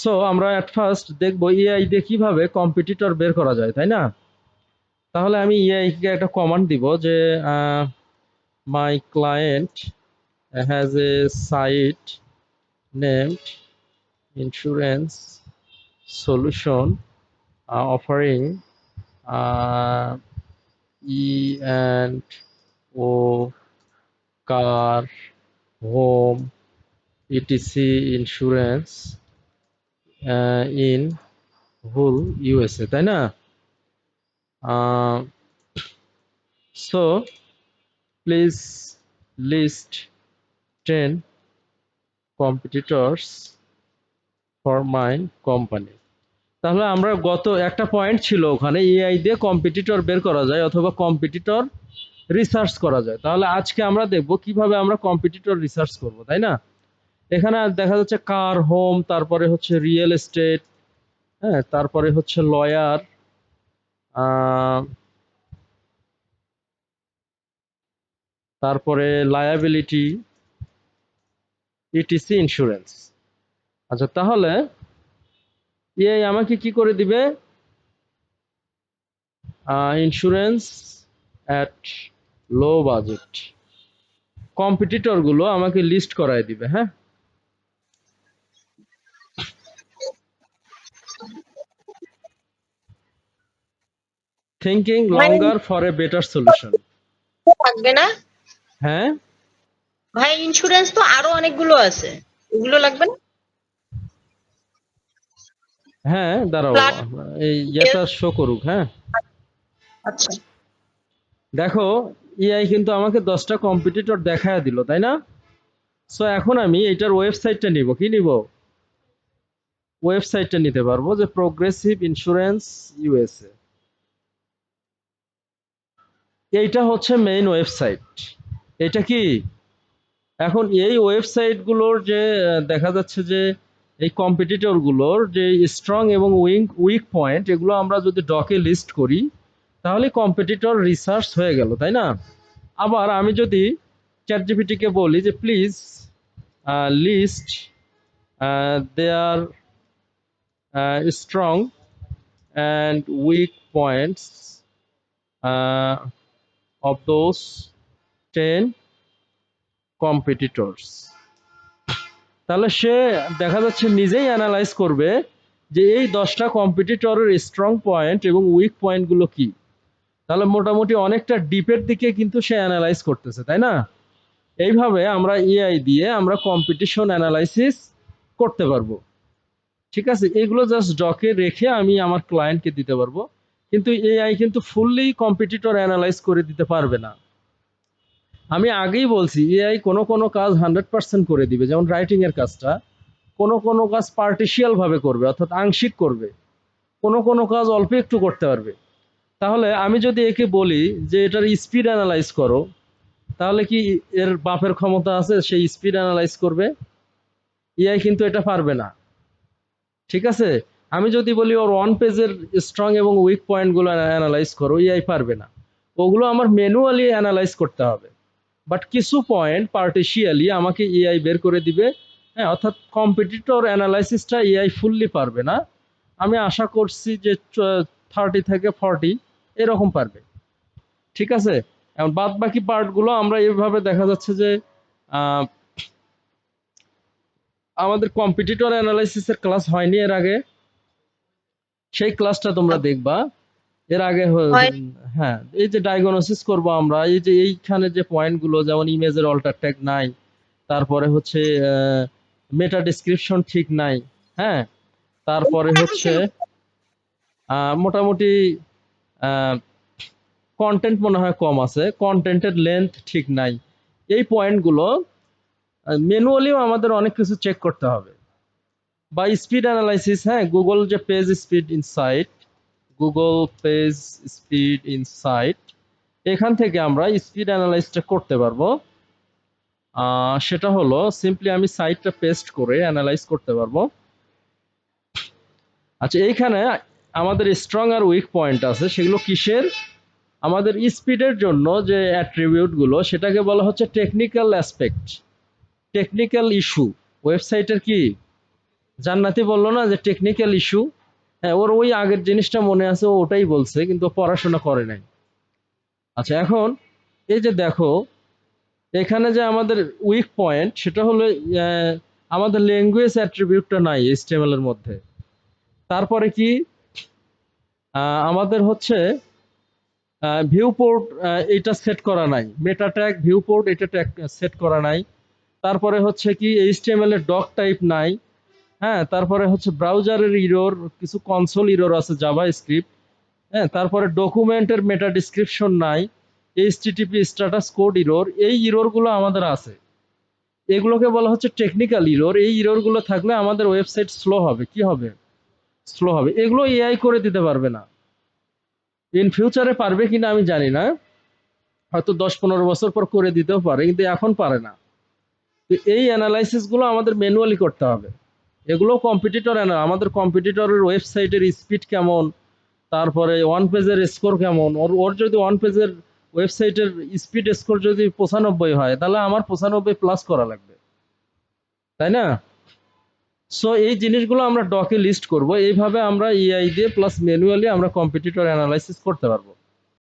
So আমরা at first দেখবো AI দিয়ে কিভাবে কম্পিটিটর বের করা যায়, তাই না? তাহলে আমি এআই কে একটা কমান্ড দিব যে my client has a site named insurance solution offering E and O car home etc insurance in whole USA, তাই না? So please list 10 competitors for my company। তাহলে আমরা গত একটা পয়েন্ট ছিল ওখানে এআই দিয়ে কম্পিটিটর বের করা যায় অথবা কম্পিটিটর রিসার্চ করা যায়। তাহলে আজকে আমরা দেখব কিভাবে আমরা কম্পিটিটর রিসার্চ করব, তাই না? এখানে দেখা যাচ্ছে কার, হোম, তারপরে হচ্ছে রিয়েল এস্টেট, হ্যাঁ, তারপরে হচ্ছে লয়ার, তারপরে লায়াবিলিটি, ইটিসি ইন্স্যুরেন্স। আচ্ছা, তাহলে এআই আমাকে কি করে দিবে? Insurance at low budget competitor গুলো আমাকে লিস্ট করায় দিবে। হ্যাঁ, থিঙ্কিং ভাই লঙ্গার ফর এ বেটার সলিউশন। লাগবে না? হ্যাঁ ভাই ইন্স্যুরেন্স তো আরো অনেকগুলো আছে, ওগুলো লাগবে না? হ্যাঁ, দাঁড়াও, প্লাট এই ইয়েটা শো করুক। হ্যাঁ, আচ্ছা, দেখো, এআই কিন্তু আমাকে 10টা কম্পিটিটর দেখায় দিল, তাই না? সো এখন আমি এটার ওয়েবসাইটটা নিব। কি নিব? ওয়েবসাইটটা নিতে পারবো, যে প্রোগ্রেসিভ ইন্স্যুরেন্স ইউএসএ। এইটা হচ্ছে মেইন ওয়েবসাইট। এটা কি? এখন এই ওয়েবসাইট গুলোর যে দেখা যাচ্ছে যে এই কম্পিটিটর গুলোর যে স্ট্রং এবং উইক পয়েন্ট, এগুলো আমরা যদি ডকে লিস্ট করি তাহলে কম্পিটিটর রিসার্চ হয়ে গেল, তাই না? আবার আমি যদি চ্যাটজিপিটি কে বলি যে please list their strong and weak points of those 10 competitors, তাহলে সে দেখা যাচ্ছে নিজেই অ্যানালাইজ করবে যে এই 10টা কম্পিটিটরের স্ট্রং পয়েন্ট এবং উইক পয়েন্টগুলো কি। তাহলে মোটামুটি অনেকটা ডিপের দিকে কিন্তু সে অ্যানালাইজ করতেছে, তাই না? এইভাবে আমরা এআই দিয়ে আমরা কম্পিটিশন অ্যানালাইসিস করতে পারবো। ঠিক আছে, এগুলো জাস্ট ডকে রেখে আমি আমার ক্লায়েন্টকে দিতে পারবো, কিন্তু এআই কিন্তু ফুললি কম্পিটিটর অ্যানালাইজ করে দিতে পারবে না। আমি আগেই বলছি এআই কোনো কোনো কাজ 100% করে দিবে, যেমন রাইটিং এর কাজটা কোনো কোনো কাজ পার্টিশিয়াল ভাবে করবে, অর্থাৎ আংশিক করবে। কোনো কোনো কাজ অল্প একটু করতে পারবে। তাহলে আমি যদি একে বলি যে এটার স্পিড অ্যানালাইজ করো, তাহলে কি এর বাপের ক্ষমতা আছে সেই স্পিড অ্যানালাইজ করবে? এআই কিন্তু এটা পারবে না। ঠিক আছে, আমি যদি বলি ওর ওয়ান পেজের স্ট্রং এবং উইক পয়েন্টগুলো অ্যানালাইজ করো, এআই পারবে না। ওগুলো আমার ম্যানুয়ালি অ্যানালাইজ করতে হবে। বাট কিছু পয়েন্ট পার্টিশিয়ালি আমাকে এআই বের করে দিবে। হ্যাঁ, অর্থাৎ কম্পিটিটর অ্যানালাইসিসটা এআই ফুললি পারবে না। আমি আশা করছি যে 30 থেকে 40 এরকম পারবে। ঠিক আছে, এখন বাদ বাকি পার্টগুলো আমরা এইভাবে দেখা যাচ্ছে যে আমাদের কম্পিটিটর অ্যানালাইসিসের ক্লাস হয়নি এর আগে, সেই ক্লাসটা তোমরা দেখবা। এর আগে হয় হ্যাঁ, এই যে ডায়াগনোসিস করব আমরা, এই যে এইখানে যে পয়েন্টগুলো, যেমন ইমেজের অল্টার ট্যাগ নাই, তারপরে হচ্ছে মেটা ডেসক্রিপশন ঠিক নাই, হ্যাঁ, তারপরে হচ্ছে মোটামুটি কন্টেন্ট মনে হয় কম আছে, কন্টেন্টের লেন্থ ঠিক নাই। এই পয়েন্টগুলো ম্যানুয়ালিও আমাদের অনেক কিছু চেক করতে হবে। বা স্পিড অ্যানালাইসিস, হ্যাঁ, গুগল যে page speed insight, Google page speed insight, এখান থেকে আমরা স্পিড অ্যানালাইসিসটা করতে পারবো। সেটা হলো সিম্পলি আমি সাইটটা পেস্ট করে অ্যানালাইজ করতে পারবো। আচ্ছা, এইখানে আমাদের স্ট্রং আর উইক পয়েন্ট আছে, সেগুলো কিসের? আমাদের স্পিডের জন্য যে অ্যাট্রিবিউট গুলো, সেটাকে বলা হচ্ছে টেকনিক্যাল অ্যাসপেক্ট, টেকনিক্যাল ইস্যু। ওয়েবসাইটের কি জান্নাতি বললো না যে টেকনিক্যাল ইস্যু, হ্যাঁ ওর ওই আগের জিনিসটা মনে আছে, ও ওটাই বলছে কিন্তু ও পড়াশোনা করে নাই। আচ্ছা এখন এই যে দেখো এখানে যে আমাদের উইক পয়েন্ট সেটা হলো আমাদের ল্যাঙ্গুয়েজ অ্যাট্রিবিউটটা নাই HTML এর মধ্যে। তারপরে কি আমাদের হচ্ছে ভিউ পোর্ট এটা সেট করা নাই, মেটা ট্যাগ ভিউ পোর্ট এটা ট্যাগ সেট করা নাই। তারপরে হচ্ছে কি HTML এর ডক টাইপ নাই। হ্যাঁ তারপরে হচ্ছে ব্রাউজারের ইরর, কিছু কনসোল ইরর আছে জাভা স্ক্রিপ্ট। হ্যাঁ তারপরে ডকুমেন্টের মেটা ডিসক্রিপশন নাই, এইচটিটিপি স্ট্যাটাস কোড ইরর, এই ইরর গুলো আমাদের আছে। এগুলোকে বলা হচ্ছে টেকনিক্যাল ইরর। এই ইরর গুলো থাকলে আমাদের ওয়েবসাইট স্লো হবে। কি হবে? স্লো হবে। এগুলো এআই করে দিতে পারবে না। ইন ফিউচারে পারবে কিনা আমি জানি না, হয়তো 10-15 বছর পর করে দিতেও পারে, কিন্তু এখন পারে না। তো এই অ্যানালাইসিস গুলো আমাদের ম্যানুয়ালি করতে হবে। এগুলো কম্পিটিটর আমাদের কম্পিটিটরের ওয়েবসাইটের স্পিড কেমন, তারপরে ওয়ান পেজের স্কোর কেমন, ওর ওর যদি ওয়ান পেজের ওয়েবসাইটের স্পিড স্কোর যদি 95 হয় তাহলে আমার 95+ করা লাগবে, তাই না? সো এই জিনিসগুলো আমরা ডকে লিস্ট করব, এইভাবে আমরা এআই দিয়ে প্লাস ম্যানুয়ালি আমরা কম্পিটিটর অ্যানালাইসিস করতে পারবো।